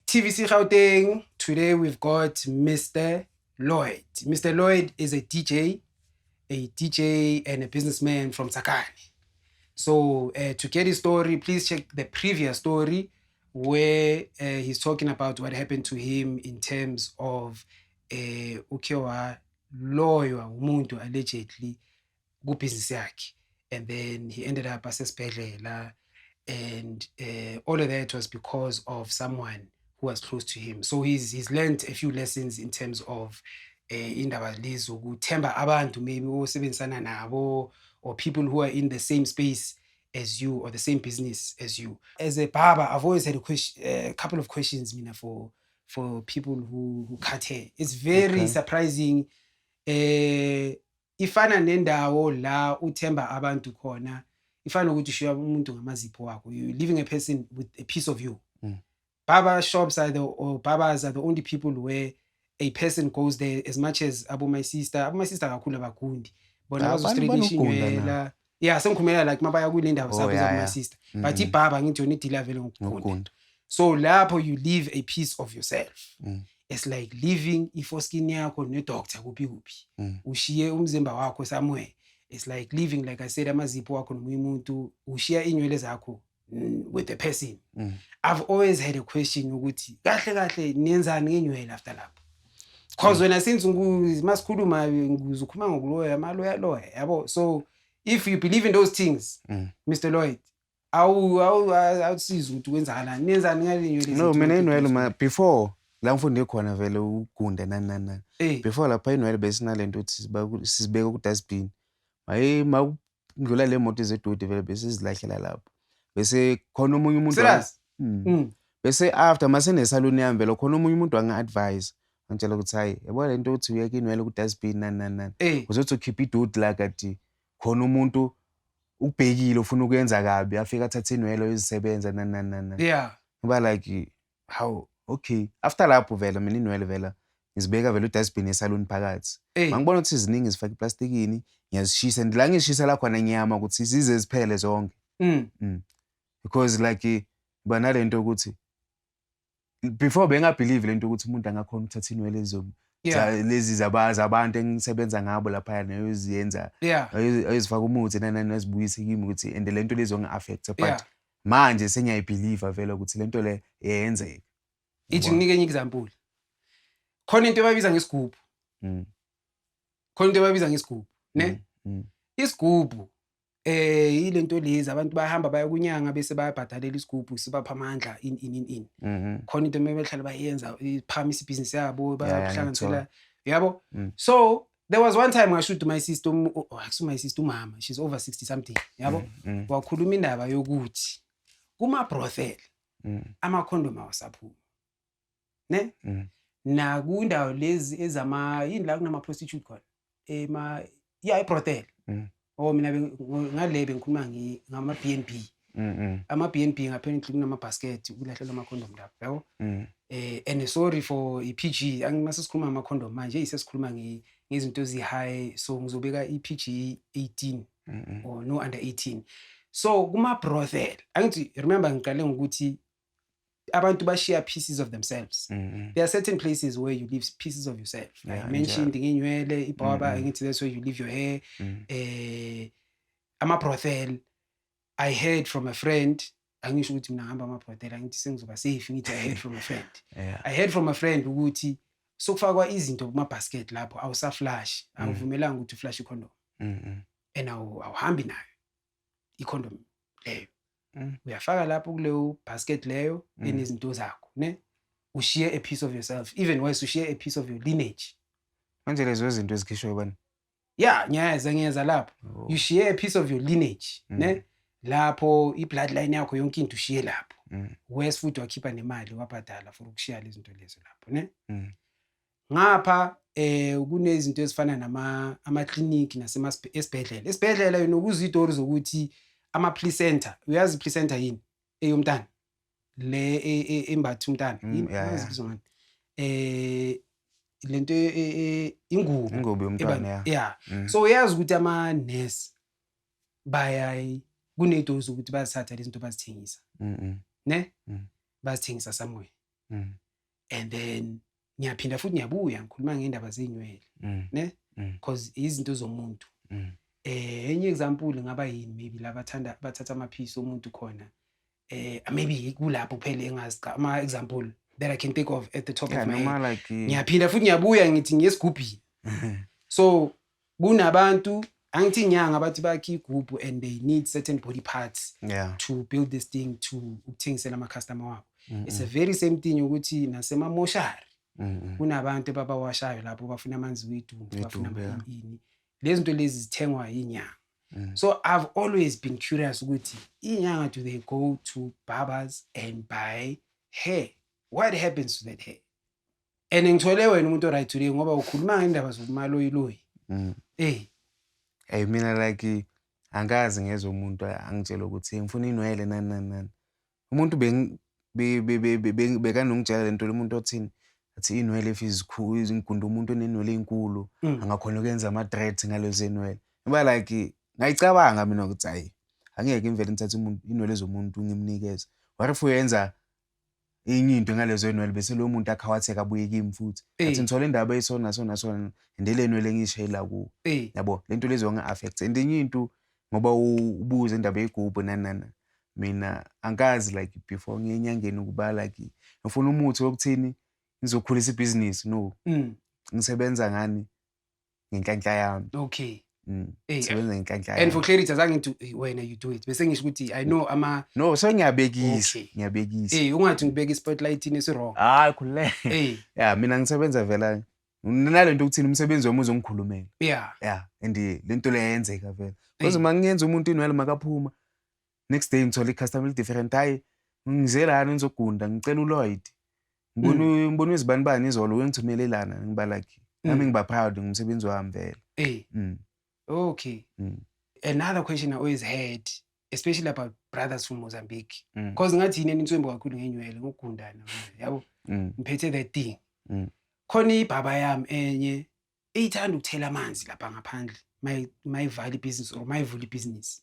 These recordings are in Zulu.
TVC Gauteng. Today we've got Mr. Lloyd. Mr. Lloyd is a DJ and a businessman from Tsakani. So to get his story, please check the previous story where he's talking about what happened to him in terms of ukewa lawyer umuntu allegedly ku-business yakhe, and then he ended up asesibhedlela, and all of that was because of someone who was close to him. So he's learned a few lessons in terms of indaba lezi ukuthemba abantu maybe osebenzisana nabo, or people who are in the same space as you or the same business as you. As a barber, I've always had a couple of questions, Mina, for people who cut hair. It's very surprising. Ifana nendawo la uthemba abantu khona, ifana ukuthi ushiya umuntu ngamazipho wakho. You're leaving a person with a piece of you. Barber shops or barbers are the only people where a person goes there, as much as my sister kakhulu abagundi. Bona bazostraightisha inywela. Yeah, sengikhumela like mabaya kule ndawo zabo my sister. But ibaba ngithi yona idila vele ngokugunda. So lapho you leave a piece of yourself. It's like leaving i-foreskin yakho ne-doctor kuphi. Ushiye umzimba wakho somewhere. It's like leaving, like I said, amazipho wakho nomunye umuntu, ushiya inywele zakho with the person. I've always had a question ukuthi kahle nenzani ngenywele after lapho. Because when I since masikhuluma ngizokhuluma ngokuloya amaloya yabo. So if you believe in those things, Mr. Lloyd, awusiza ukuthi wenzakala nenzani ngale nywele. No, mina inwele before la ngifunde khona vele ugunda nani. Before lapha inwele besinalento ukuthi sisibeka ku dustbin. Ngidlula le moto ezedodi vele bese sizilahlela lapho. Bese khona omunye umuntu bese after mase nesalon yami vele khona omunye umuntu anga-advise ngitshela ukuthi hayi yabo lento uthi uyeke inwele ku dustbin nani. Uzothi ukhipha idodi la kade khona umuntu ubhekile ufuna ukwenza kabi afika athathe inwele ezisebenza nani. Yeah. Ngiba like how okay. After lapho vele mina inwele vele ngizibeka vele udustbin esalon phakathi. Mangibona ukuthi iziningi zifaka iplastikini, ngiyazishisa ndila ngishisa la khona ngiyama ukuthi size ziphele zonke. Because like banalento ukuthi before bengabelieve lento ukuthi umuntu angakhona ukuthatha inwele lezi zabantu engisebenza ngabo lapha neyoziyenza ayizifaka umuthi nani nezibuyise kimi ukuthi and lento lezi zonge-affect, but manje sengiyayibelieve vele ukuthi lento le yenzeka. Ithi nginike enye example. Khona into abayibiza ngesigubhu. Ne? Isigubhu ilento lezi abantu bayahamba baya kunyanga bese bayabhadalela isigubhu sibapha amandla in. Khona into mebehlala bayenza iphamisa ibhizinisi yabo bayahlanganisela yabo. So there was one time I shoot my sister, umama, she's over 60 something, yabo. Wakhuluma indaba yokuthi kuma brothel ama condom awasaphuma. Ne? Na kundawo lezi ezama yini la kunama prostitute khona. Brothel. Mina ngale bengikhuluma ngama BNB. Ama BNB apparently kunama basket kulahlela ama condom lapho, yabo. And sorry for iPG, anginasesikhuluma ngama condom manje isesikhuluma ngezinto ezi-high, so ngizobeka iPG 18 or no under 18. So kuma brothel, angithi remember ngiqale ngokuthi abantu bashiya pieces of themselves. There are certain places where you leave pieces of yourself. I mentioned ngenywele, ibaba, angithi that's where you leave your hair. Ama brothel, I heard from a friend, angisho ukuthi mina ngihamba ama brothel, angithi sengizoba safe, ngithi I heard from a friend. I heard from a friend ukuthi sokufakwa izinto kuma basket lapho awusaflash, awuvumelanga ukuthi uflash icondom. And awuhambi nayo icondom leyo. Uyafaka lapho kuleyo basket leyo enezinto zakho, ne? Ushiye a piece of yourself, even worse ushiye a piece of your lineage. Manje lezo zinto ezikhishwe bani? Yeah, ngiyeza lapho. You share a piece of your lineage, ne? Lapho i-bloodline yakho yonke into ushiye lapho. Worse futhi wakhipha nemali wabhadala for ukushiya lezi zinto lezo lapho, ne? Ngapha kunezinto ezifana ama clinic esibhedlela. Esibhedlela yonokuzidori zokuthi ama placenta, uyazi placenta yini eyomntana le embathi umntana yazibizwa ngani lento ingubo yomntana. So uyazi ukuthi ama nurse bayay kunedozi ukuthi bazithatha lezi zinto bazithengisa, ne? Bazithengisa somewhere. and then ngiyaphinda futhi ngiyabuya ngikhuluma ngendaba zeinywele ne because izinto zomuntu enye example ngaba yini maybe bathatha amaphisi omuntu khona maybe kulapho kuphela engazi ama example that I can think of at the top of my head ngiyaphinda futhi ngiyabuya ngithi ngesigubhini so kunabantu angithi inyanga bathi bakhe igroup and they need certain body parts to build this thing to ukuthengisela ama customer wabo it's the very same thing ukuthi nasemamoshari kunabantu babawashayo lapho bafuna amanzi wedumbu bafuna ini lezi zinto lezi zithengwa inyanga so I've always been curious ukuthi inyanga do they go to barbers and buy hair what happens to that hair and ngithole wena umuntu right today ngoba ukhuluma ngendaba zokumaloyiloyi mina like angazi ngezwe umuntu angitshela ukuthi ngifuna inwele nani umuntu bekanongitshela lento umuntu othini athi inwele izikhulu izinkunda umuntu onenwele ezinkulu angakhona ukwenza ama dreads ngalezo inwele ngoba like ngayicabanga mina ukuthi hayi angeke imvele ngithathe umuntu inwele zomuntu ngimnikeze what if uyenza enye into ngalezo inwele bese lo muntu akhawatheka abuye kimi futhi athi ngithola indaba eyisona ndele inwele ngishayela ku yabo lento lezo nga-affect and enye into ngoba ubuze indaba yegubhu nani mina angazi like before ngenyangeni ukuba like ngifuna umuthi wokuthini ngizokhulisa ibhizinisi no ngisebenza ngani ngenhlanhla yami ngisebenza ngenhlanhla yami and for clarity azange ngithi wena you do it bese ngisho ukuthi I know ama no so ngiyabekisa ungathi ngibeka ispotlight isi wrong khulile mina ngisebenza vela nalento ukuthini umsebenzi wami uzongikhulumela and lento le yenzeka vela because mangiyenza umuntu inwele makaphuma next day ngithola icustomer different hayi ngizelana ngizogunda ngicela uLloyd ngibona izibani izolo wengithumelelana ngiba like nami ngiba proud ngumsebenzi wami vela okay another question I always had especially about brothers from Mozambique because ngathi yini nitswembo kakhulu ngenywele ngokugundana yabo ngiphethe that thing khona ibaba yami enye ithanda ukuthela amanzi lapha ngaphandle my valley business or my valley business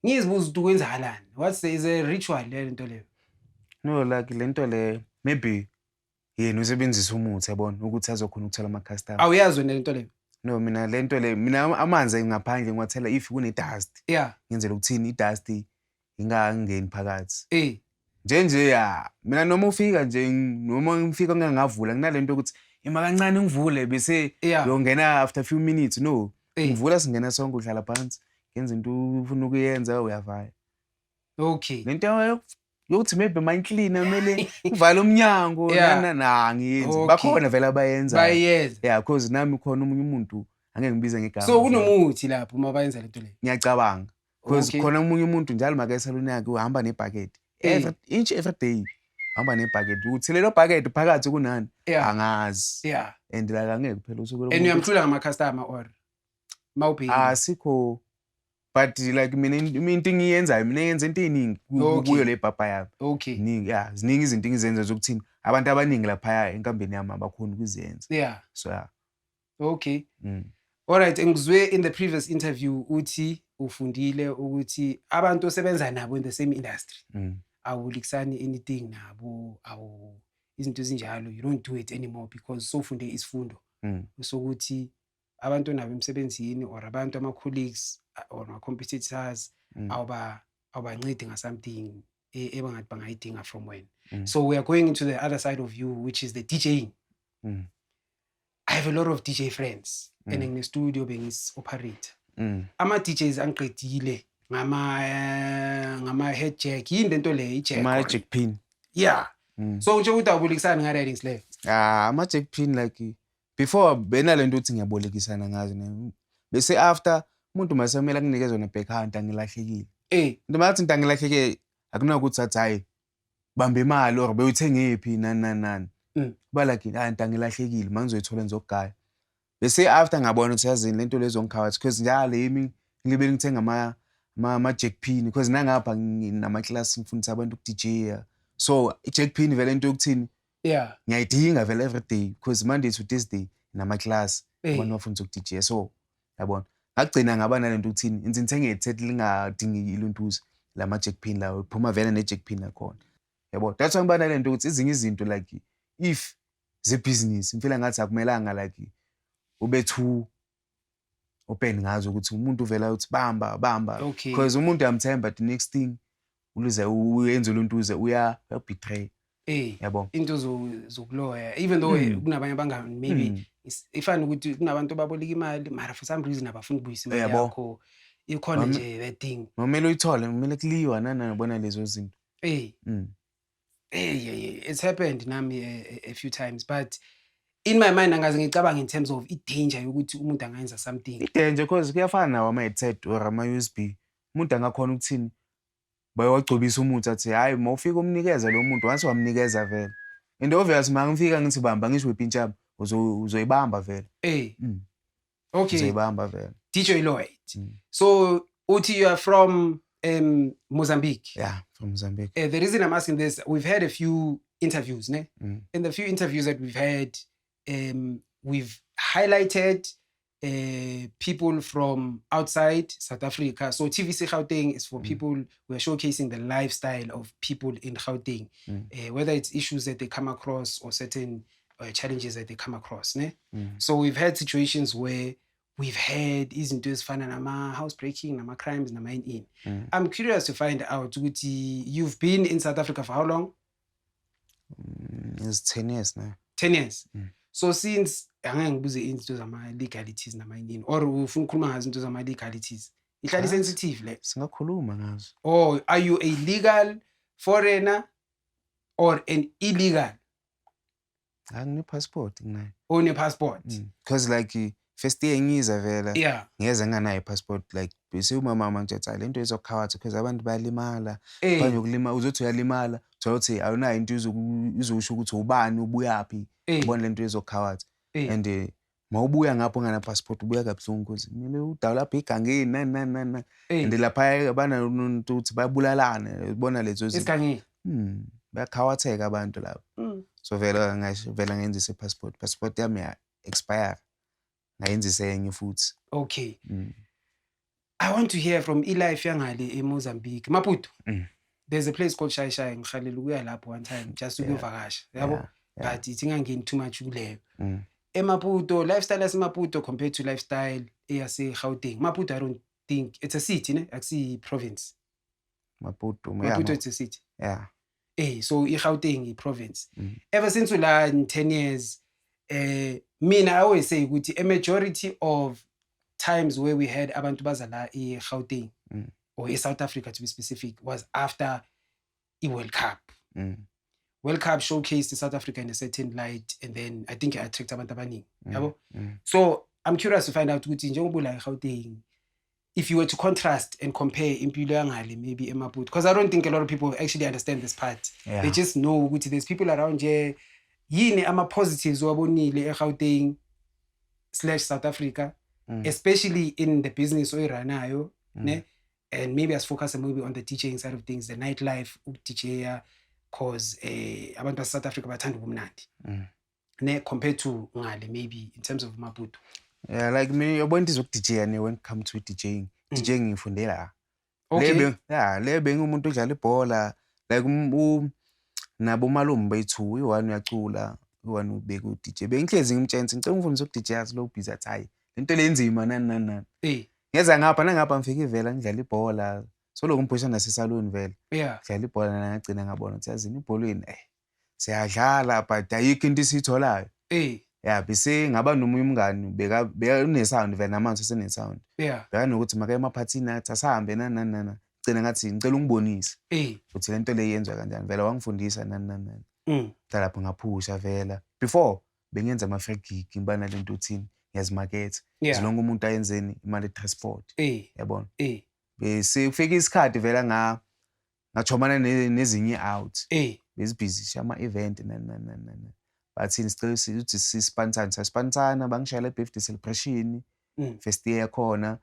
ngizibuza ukuthi kwenzakalani what's is a ritual lento leyo no like lento le maybe yena usebenzisa umuthi yabona ukuthi azokhona ukuthola ama customer awuyazi wena lento leyo no mina lento le mina amanzi ngaphandle ngiwathela if kune dust ngenzela ukuthini idust ingangeni phakathi nje mina noma ufika nje noma ngifika ngingavula kunalento ukuthi ima kancane ngivule bese yongena after few minutes no ngivula singena sonke udlala phansi ngenza into ufuna ukuyenza uyavaya lento yokuthi maybe my cleaner mele uvale umnyango ngiyenza bakhona vela bayenza because nami khona umunye umuntu angeke ngibize ngegama so kunomuthi lapho uma bayenza lento le ngiyacabanga because khona umunye umuntu njalo maka esalon yakhe uhamba nebhucket every day hamba nebhucket uthi lelo bucket phakathi kunani angazi and la angeke kuphela usuku and uyamhlula ngama customer or mawubheki asikho but like mina into ngiyenzayo mina ngenza into eziningi kuyo le bhapa yami ziningi ziningi izinto engizenza zokuthini abantu abaningi lapha enkambeni yami abakhona ukuzenza so alright ngizwe in the previous interview uthi ufundile ukuthi abantu osebenza nabo in the same industry awulikisani anything nabo izinto ezinjalo you don't do it anymore because sofunde isifundo sokuthi abantu nabo emsebenzini or abantu ama colleagues or ama competitors awubancedi nga something ebangathi bangayidinga from wena so we are going into the other side of you which is the DJing I have a lot of DJ friends and in the studio bengis operator ama DJs angiqedile ngama head jack into le ijack ama jack pin so nje ukuthi awubolekisana nga riding slave ama jack pin like before benalento uthi ngiyabolekisana ngazo bese after umuntu masemela kunikeza na back hand angilahlekile into mathi into angilahleke akunakuthi athi hayi bamba imali or bewuthenge ephi nani kuba like into angilahlekile manje uzoyithola ngizogaya bese after ngabona ukuthi yazini lento lezo ngikhawathi because njalo yimi ngilibe ngithenga ama jack pin because nangapha nginama class ngifundisa abantu ku DJ so i jack pin vele into yokuthini ngiyayidinga vele every day because Monday to Thursday nama class abantu bafundisa ku DJ so yabona ngagcina ngaba nalento ukuthini ngithenge ithethi lingadingi iluntuza lama jack pin lawo phuma vele ne jack pin lakhona yabo. That's why ngibana lento ukuthi izinye izinto like if ze-business ngifila ngathi akumelanga like ube too open ngazo ukuthi umuntu uvela uthi bamba because umuntu uyamthemba the next thing uyenza lonto betray yabo into zokuloya even though kunabanye abangani maybe ifana ukuthi kunabantu ababoleka imali mara for some reason abafuni ukubuyisa imali yakho ikhona nje that thing nomele uyithole nomele kuliwa nabona lezo zinto it's happened nami a few times but in my mind angaze ngicabanga in terms of i-danger yokuthi umuntu angayenza something i-danger because kuyafana nawo ama-headset or ama-USB umuntu angakhona ukuthini bayawagcobisa umuntu athi hayi mawufika umnikeza lo muntu once wamnikeza vele and obvious mangifika ngithi bamba ngisho ipintshaba uzoyibamba vele okay uzoyibamba vele DJ Lloyd so uthi you are from Mozambique. Yeah, from Mozambique. The reason I'm asking this, we've had a few interviews, ne? In the few interviews that we've had, we've highlighted people from outside South Africa. So TVC Gauteng is for people who are showcasing the lifestyle of people in Gauteng, whether it's issues that they come across or certain challenges that they come across. Ne? So we've had situations where we've had izinto ezifana nama housebreaking, nama crimes, nama in. I'm curious to find out, you've been in South Africa for how long? It's 10 years now. 10 years. So since angeke ngibuze into zama legalities nama in or ufuna ukukhuluma ngazo into zama legalities. Ihlali sensitive le. Singakhuluma ngazo. Oh, are you a legal foreigner or an illegal? Angine passport nginayo. Oh, ne passport. Because like first year ngiza vela. Yeah. Ngeze nganayo passport like bese umama nje ethi lento izokhawatha because abantu bayalimala. Kanye ukulima uzothi uyalimala. Uthi awunayo into izosho ukuthi ubani ubuyaphi. Ubona lento izokhawatha. And mawubuya ngapho ngana passport ubuya kabuhlungu ukuthi mile udawu lapha igangeni nani. And lapha abana umuntu uthi bayabulalana ubona lezo zinto. Isigangeni. Bayakhawatheka abantu lapho. So vela ngenza passport yami ya expire. Ngayenza enye futhi. Okay. I want to hear from Eli Fyangale in Mozambique. Maputo. There's a place called Shai Shai. Ngikhalele ukuya lapho one time just ukuyovakasha. Yabo? But it's ingangeni too much kuleyo. Maputo, lifestyle yasemaputo compared to lifestyle eyase Gauteng. Maputo I don't think it's a city, ne? Akusi province. Maputo it's a city. Yeah. So Gauteng is province. Ever since we learned 10 years, I always say a majority of times where we had abantu bazala in Gauteng or in South Africa to be specific was after the World Cup. World Cup showcased South Africa in a certain light, and then I think it attracted abantu abaningi. So I'm curious to find out njengoba la Gauteng, if you were to contrast and compare impilo yangale maybe eMaputo, because I don't think a lot of people actually understand this part. They just know there's people around here. Yini ama positives wabonile eGauteng / South Africa, especially in the business oyiranayo, ne? And maybe as focus maybe on the DJing side of things, the nightlife DJ, cause abantu base South Africa bathanda ubumnandi. Ne, compared to ngale maybe in terms of Maputo. Yeah, like me yabona into zoku-DJ ne when it comes to DJing. DJing ngifundela. Okay. Lebe ngumuntu odlala ibhola, like nabo malume bethu u1 uyacula u1 ubeka uDJ bengihlezi ngimtshentsi ngicela ngifundise uDJ yazi lo busy athi hayi lento lenzima nani ngeza ngapha nangapha ngifika ivela ngidlala ibhola so lokho ngiphushana nasesaloni vele ngidlala ibhola ngagcina ngabona ukuthi yazini ibholweni siyadlala but ayikho into isitholayo bese ngaba nomunye umngani beka unesound vele namanzi senesound beka nokuthi maka emaphathini athi asahambe nani gcina ngathi ngicela ungibonise ukuthi lento le yenziwa kanjani vela wangifundisa nani lapho ngaphusha vela before bengenza ama free gig ngibana lento uthini ngiyazimaketha izilonke umuntu ayenzeni imali transport yabona bese kufika isikhathi vela ngachomana nezinye out bezibhizi shama event nani bathini sicela ukuthi sispansana bangishayela birthday celebration first year yakhona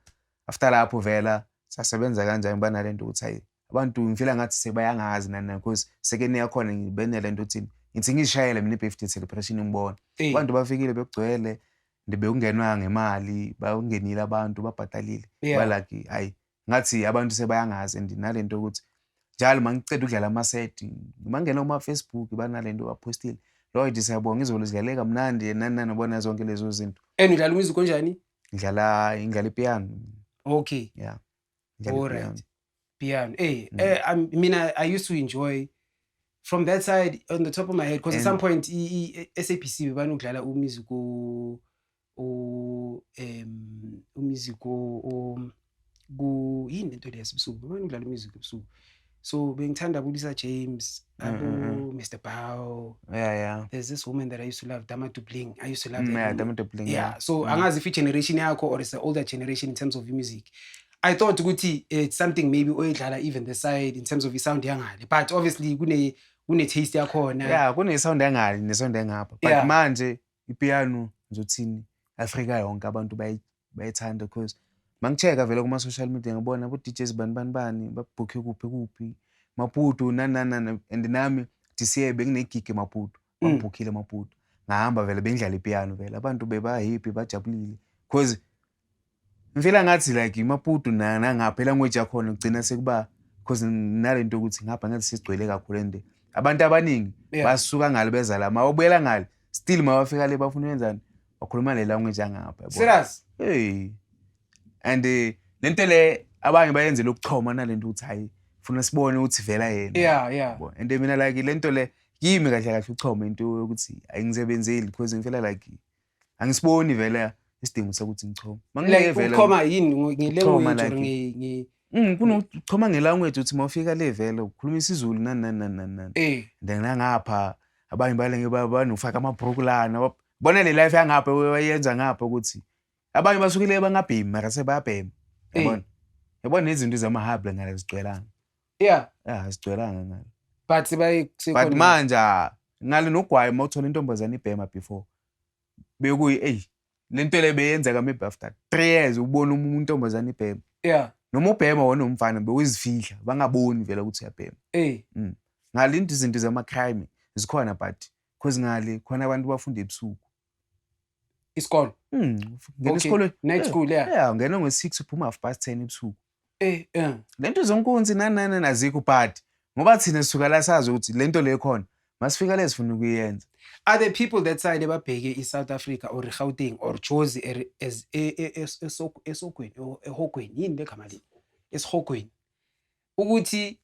after lapho vela sasebenza kanjani bana lento ukuthi hayi abantu ngifila ngathi sebayangazi nani because sekene yakhona ngibenela lento uthini ngithi ngishayele mina birthday celebration ngibona abantu bafikile bekugcwele ndibe ungenwa ngemali baungenile abantu babhatalile balaki hayi ngathi abantu sebayangazi and nalento ukuthi njalo mangicela ukudlala ama-set mangena kuma-Facebook banalento bapostile Lloyd siyabonga izolo sidlale kamnandi nani nabona zonke lezo zinto udlala umusic onjani ngidlala ipiano okay yeah all right piano mina I used to enjoy from that side on the top of my head because at some point SABC bebanokudlala umusic umusic yini lento leyasebusuku bebanokudlala umusic ebusuku so bengithanda Bulisa James Mr. Bao yeah there's this woman that I used to love Dama Dupling I used to love Dama Dupling yeah so angazi if generation yakho or it's the older generation in terms of music I thought ukuthi it's something maybe oyidlala even the side in terms of sound yangale but obviously kune taste yakhona yeah kune sound yangale nesound yangapha but manje ipiano ngizothini Africa yonke abantu bayithanda because mangicheka vele kuma social media ngibona abo DJs bani babooke kuphi Maputo nana and nami DCA bengine gig eMaputo bangibhookile eMaputo ngahamba vele bengidlala ipiano vele abantu beba happy bajabulile because ngifela ngathi like iMaputo nangapha language yakhona ugcina sekuba because nalento ukuthi ngapha ngathi sigcwele kakhulu ende abantu abaningi basuka ngale beza la mawubuyela ngale still mawafika le bafuna wenzani bakhuluma le language yangapha serious and lento le abanye bayenzela ukuchoma nalento ukuthi hayi ufuna sibone ukuthi vela yena yeah and mina like lento le kimi kahle uchoma into ukuthi ayingisebenzeli because ngifela like angisiboni vela isidingo sokuthi ngichoma mangileke vela uchoma yini ngelanguage kunochoma ngelanguage uthi mawufika le vela ukhuluma isiZulu nani then ngapha abanye balenge banofaka amabrukulana bona le life yangapha wayenza ngapha ukuthi abanye basukile bangabhemi mara sebayabhema yabona izinto zamahable ngale zigcwelanga zigcwelanga ngale but manje ngale nogwayi mawuthola intombazana ibhema before bekuyi lento le beyenza maybe after 3 years ubona umuntu intombazana ibhema noma ubhema wona umfana bewuzifihla bangaboni vele ukuthi uyabhema ngale izinto zama-crime zikhona but because ngale khona abantu bafunda ebusuku isikole ngena esikolweni night school ngena ngo-6 uphuma 10:30 ebusuku lento zonkunzi nani azikho but ngoba thina sisuka la sazi ukuthi lento le khona masifika le sifuna ukuyenza are the people that side ebabheke iSouth Africa or Gauteng or Jozi as esogweni ehogweni yini legama le esihogweni ukuthi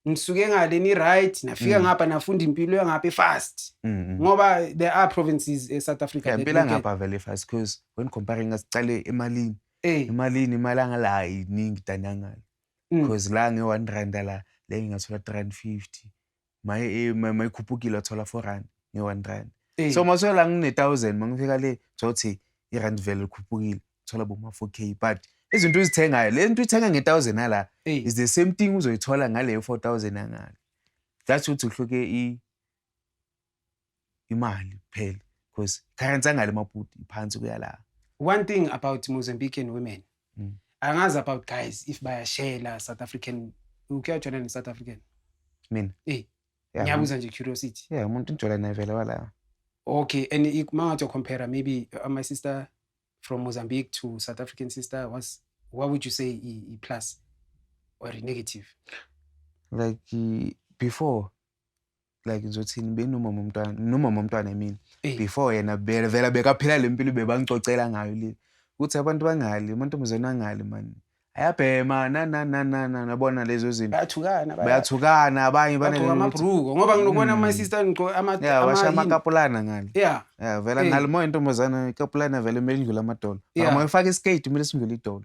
nisuke ngale ni right nafika ngapha nafunda impilo yangapha fast ngoba there are provinces eSouth Africa impilo ngapha vele fast because when comparing asicale emalini imali angala iningi danyangayo because la nge1 rand la le ngingathola 350 mayikhuphukile athola 4 rand nge1 rand so masola ngine1000 mangifika le zothi irand vele ikhuphukile thola boma 4k but izinto uzithengayo le nto uthenga nge1000 ala is the same thing uzoyithola ngale 4000 angale that's ukuthi uhluke imali phela because currency angale Maputo iphansi kuyala one thing about Mozambican women angazi about guys if bayashare South African ukuyajona ne South African mina ngiyabuza nje curiosity umuntu injola naye vele wala okay and mangathi compare maybe my sister from Mozambique to South African sister what would you say plus or negative like before like ngizothini benoma umntwana emini before yena vela bekaphila lempilo bebangicocela ngayo le ukuthi abantu bangale amantombazana angale man ayabhema nabona lezo zinto bayathukana abanye banamabruko ngoba nginokubona my sister ngqo amakapulana ngale vela ngale moya intombazana ikapulana vele kumele indlula amadolo uma ufaka iskate kumele sindlule idolo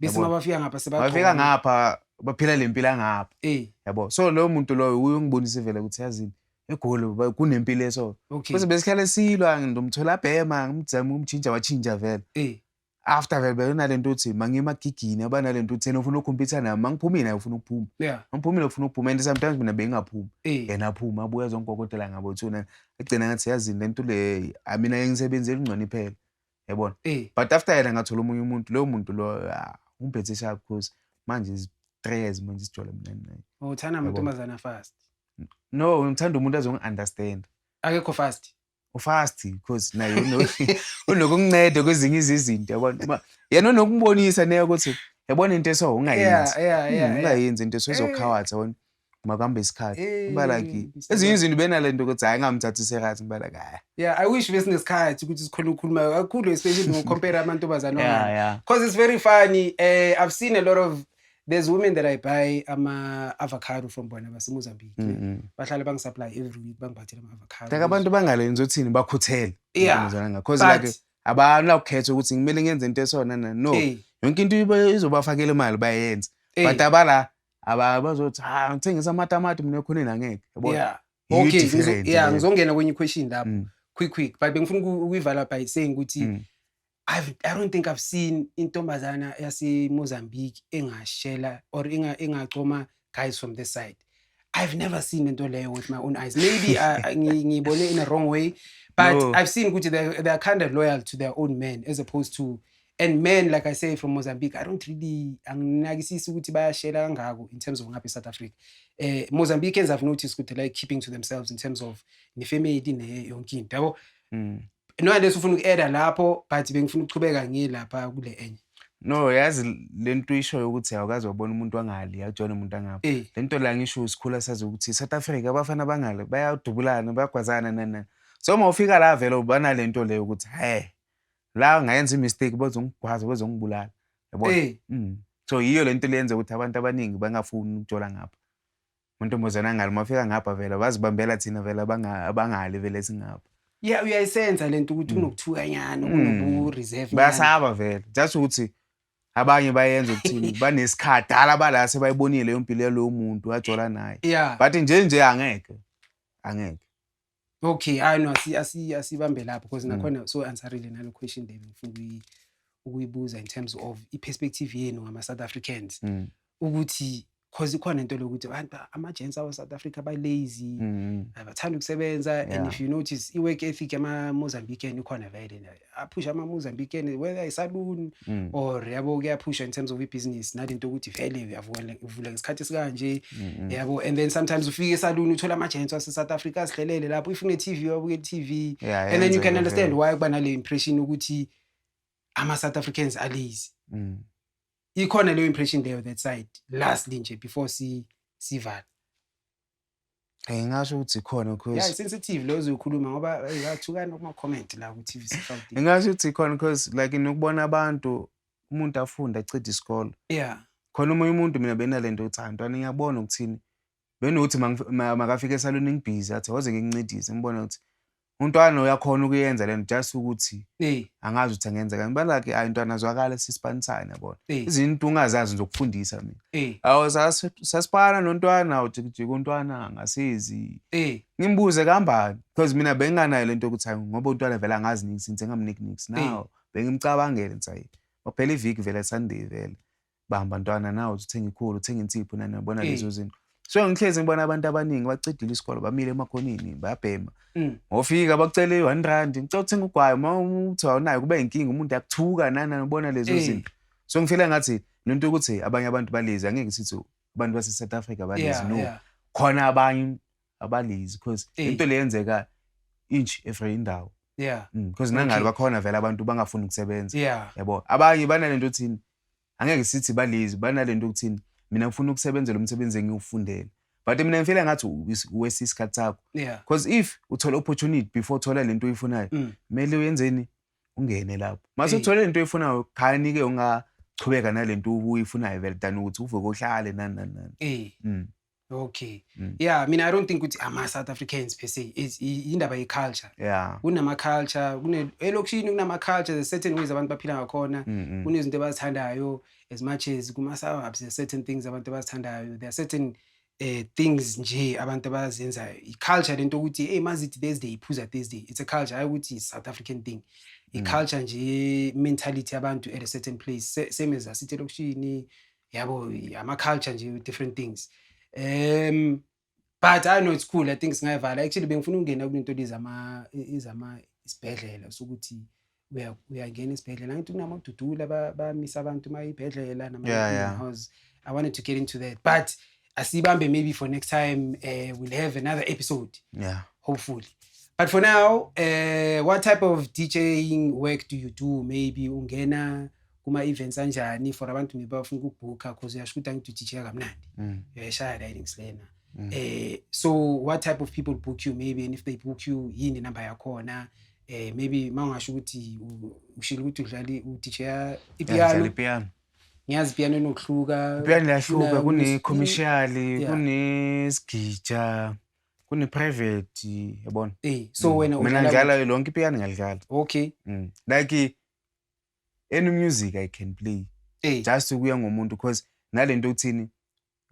bese mabafika ngapha bafika ngapha baphila lempilo ngapha yabo so lo muntu loyo uyongibonisa vele ukuthi yazini egoli kunempilo eso bese besikhala silwa ndomthola bhema ngimzama umchinja wachinja vele after vele benalento uthi mangimagigini abanalento uthi ufuna ukukhompyutha nami mangiphumi naye ufuna ukuphuma mangiphumile ufuna ukuphuma and sometimes mina bengaphumi yena aphuma abuya zonkokotela ngabo uthuna egcina ngathi yazini lento le mina yengisebenzela ungconi phela yabona but after yena ngathola umunye umuntu lo muntu lo umphethe sharp because manje is 3 years manje sijola mina naye uthanda amantombazana fast no ngithanda umuntu azongi-understand akekho fast ufast because naye unokunginceda kwezinye izinto yabona yena unokumbonisa naye ukuthi yabona into eso ungayenzi ungayenzi into eso izokhawaza wona makuhambe isikhathi ngiba like ezinye izinto benalento ukuthi hayi ngamthatha serious ngiba like hayi yeah I wish besinesikhathi ukuthi sikhona ukukhuluma kakhulu especially ngocompare amantombazana yeah because it's very funny I've seen a lot of there's women that I buy avocado from bona baseMozambique bahlala bangisupply every week bangiphathela ama-avocado like abantu bangalenzi uthini bakhuthele because like abana ukhetha ukuthi ngimele ngenze into esona no yonke into izobafakela imali bayenza but abala abazothi ngithengisa amatamati mina ekhoneni angeke yabo okay ngizongena kwenye question lapho quick but bengifuna ukuyivala by saying ukuthi I don't think I've seen intombazana yase-Mozambique engashela or engacoma guys from this side. I've never seen into leyo with my own eyes. Maybe ngibone in a wrong way, but no. I've seen ukuthi they are kind of loyal to their own men as opposed to and men like I say from Mozambique. I don't really anginakisisi ukuthi bayashela kangako in terms of ngapha South Africa. Mozambicans I've noticed ukuthi like keeping to themselves in terms of ne family ne yonke into yabo. No leso ufuna uku-add lapho but bengifuna ukuchubeka ngilapha kule enye. No yazi lento isho ukuthi awukazi wabona umuntu wangali yajoina umuntu angapha. Lento la ngisho sikhula sazi ukuthi South Africa abafana bangale bayadubulana bayagwazana nana. So uma ufika la vele ubana lento leyo ukuthi hey la ngayenza imistake bazongigwaza bazongibulala yabona. So yiyo lento lenza ukuthi abantu abaningi bangafuni ukujola ngapha. Umuntu mozana ngale mafika ngapha vele bazibambela thina vele abangali vele singapha. Yeah uyayisenza lento ukuthi kunokuthukanyana kunobu reserve bayasaba vele just ukuthi abanye bayenza ukuthini banesikhathi dala bala sebayibonile impilo yalo muntu wajola naye but nje angeke okay I know asibambe lapho because nakhona so answerile nalo question there ngifuna ukuyibuza in terms of iperspective yenu ngama South Africans ukuthi cause ikhona into lokuthi abantu ama-gents awa South Africa ba lazy abathanda ukusebenza and if you notice i-work ethic ama-Mozambican ikhona vele apusha ama-Mozambican whether i-saloon or yabo kuyapusha in terms of i-business nalento ukuthi vele uyavula ngesikhathi esikanje yabo and then sometimes ufike e-saloon uthola ama-gents wase-South Africa asihlelele lapho if une-TV wabuke i-TV and then you can understand why kuba nale impression ukuthi ama-South Africans are lazy. Ikhona leyo impression there that side lastly nje before sivala ngasho ukuthi ikhona because yeah sensitive lo uzokhuluma ngoba yathukana kuma comment la ku TV sifawuthi ngasho ukuthi ikhona because like nokubona abantu umuntu afunda acede isikole khona umunye umuntu mina benalento uthi ntwana ngiyabona ukuthini benothi makafika esaloni ngibhizi athi waze ngincedise ngibona ukuthi untwana uyakhona ukuyenza lento just ukuthi angazi ukuthi angenza kanti balake hayi intwana zwakala sisipanisana yabona izinto ungazazi ngizokufundisa mina awu sasipana nontwana ujikijika untwana ngasizi ngimbuze kambani because mina benganayo lento ukuthi hayi ngoba untwana vele angazi niksi ngithi ngamnicknicks now bengimcabangele ngithi baphela iviki vele Sunday vele bahamba ntwana nawo uthenga ikhulu uthenga insipho nani yabona lezo zinto. So ngihlezi ngibona abantu abaningi bacedile isikole bamile emakhonini bayabhema ngofika bakucela i-R1 ngicela uthenga ugwayo uthi awunayo kube inkinga umuntu yakuthuka nana ubona lezo zinto. So ngifela ngathi lento ukuthi abanye abantu balezi angeke sithi abantu base South Africa balezi no khona abanye abalezi because into le yenzeka inchi every indawo because nangalo bakhona vele abantu bangafuni ukusebenza yabo abanye banalento uthini angeke sithi balezi banalento ukuthini mina ngifuna ukusebenzela umsebenzi engiwufundele but mina ngifela ngathi uwesi isikhathi sakho because if uthola opportunity before uthola lento oyifunayo kumele uyenzeni ungene lapho mase uthola lento oyifunayo khani ke ungachubeka nalento uyifunayo vele than ukuthi uvuke uhlale nani okay yeah I mean I don't think ukuthi ama South Africans per se is indaba ye culture kunama culture elokishini kunama culture there's certain ways abantu baphila ngakhona kunezinto abazithandayo as much as kuma suburbs there's certain things abantu abazithandayo there are certain things nje abantu abazenzayo i-culture lento ukuthi hey mazithi Thursday iphuza Thursday it's a culture hayi ukuthi South African thing i-culture nje mentality abantu at a certain place same as asithi elokishini yabo ama culture nje different things but I know it's cool I think singayivala actually bengifuna ukungena kunento lezama isibhedlela sokuthi uyangena isibhedlela ngithi kunamadudula bamisa abantu mayibhedlela house I wanted to get into that but asibambe maybe for next time we'll have another episode hopefully but for now what type of DJing work do you do maybe ungena kuma events kanjani for abantu maybe bafuna ukubooka because uyashukuta ngithi DJ kamnandi uyashaya la ngilena So what type of people book you maybe, and if they book you yini number yakhona, maybe mangasho ukuthi ushilo ukuthi udlala uteacher ipiano ngiyazi piano enokuhluka ipiano liyahluka kune-commercial kunesigija kune-private yabona so wena mina ngidlala lonke ipiano ngiyalidlala okay like any music I can play just ukuya ngomuntu because nalento uthini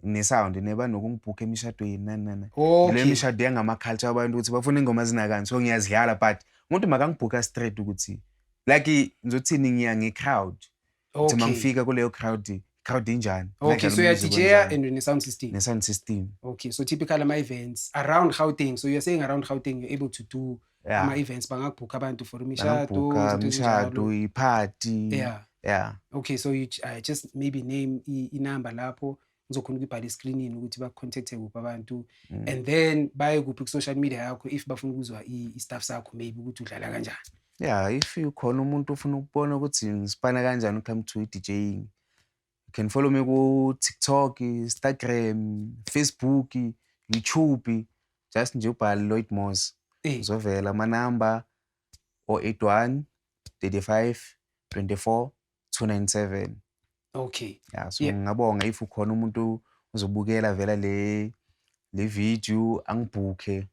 ne-sound neba nokungibhukha emishadweni nani le mishado yangama-culture abantu ukuthi bafuna ingoma zinakani so ngiyazidlala but umuntu makangibhukha straight ukuthi like ngizothini ngiya nge-crowd ukuthi mangifika kuleyo crowd injani okay so you're DJ and ne-sound system okay so typical ama-events around Gauteng so you're saying around Gauteng you're able to do ama-events bangakubhukha abantu for imishado i-party okay so you just maybe name inamba lapho ngizokhona ukubhala escreenini ukuthi bakucontacte kuphi abantu and then baye kuphi ku-social media yakho if bafuna ukuzwa i-stuff sakho maybe ukuthi udlala kanjani if ukhona umuntu ufuna ukubona ukuthi ngisipana kanjani come to DJing you can follow me ku-TikTok, Instagram, Facebook, YouTube just nje ubhala Lloyd Moss uzovela amanamba 081 35 24 297 okay so ngabonga if ukhona umuntu uzobukela vela le video angibhukhe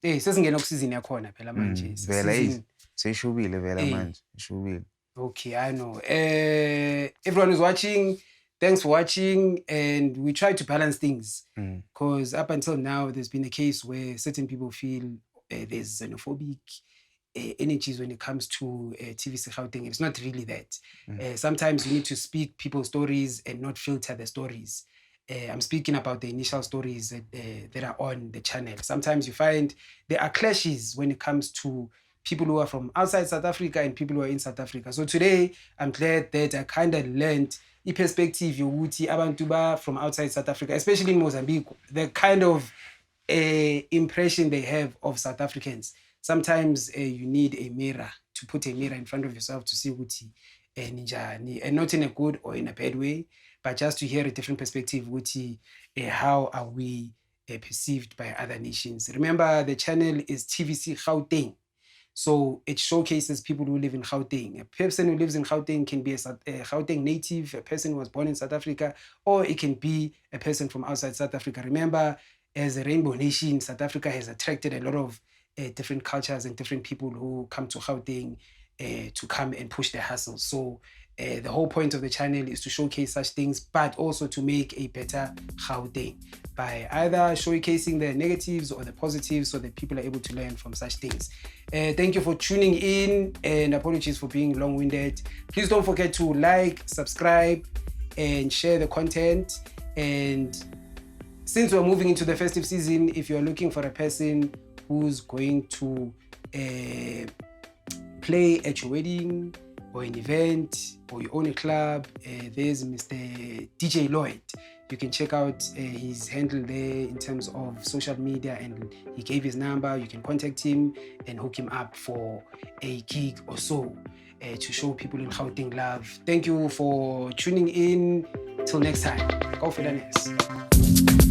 sesingena kusizini yakhona phela manje vela seshubile vela manje ishubile okay I know everyone who's watching, thanks for watching, and we try to balance things because up until now there's been a case where certain people feel there's xenophobic energies when it comes to TVC Gauteng. It's not really that. Sometimes you need to speak people's stories and not filter the stories. I'm speaking about the initial stories that are on the channel. Sometimes you find there are clashes when it comes to people who are from outside South Africa and people who are in South Africa. So today, I'm glad that I kind of learned the perspective yokuthi abantu ba from outside South Africa, especially in Mozambique, the kind of impression they have of South Africans. Sometimes you need a mirror, to put a mirror in front of yourself to see ukuthi ninjani, and not in a good or in a bad way, but just to hear a different perspective ukuthi how are we perceived by other nations. Remember, the channel is TVC Gauteng. So it showcases people who live in Gauteng. A person who lives in Gauteng can be a Gauteng native, a person who was born in South Africa, or it can be a person from outside South Africa. Remember, as a rainbow nation, South Africa has attracted a lot of different cultures and different people who come to Gauteng to come and push their hustles. So the whole point of the channel is to showcase such things, but also to make a better Gauteng by either showcasing the negatives or the positives so that people are able to learn from such things. Thank you for tuning in, and apologies for being long-winded. Please don't forget to like, subscribe, and share the content. And since we're moving into the festive season, if you're looking for a person who's going to play at your wedding or an event, or you own a club, there's Mr. DJ Lloyd. You can check out his handle there in terms of social media, and he gave his number. You can contact him and hook him up for a gig or so to show people in Gauteng love. Thank you for tuning in. Till next time. Go for the next.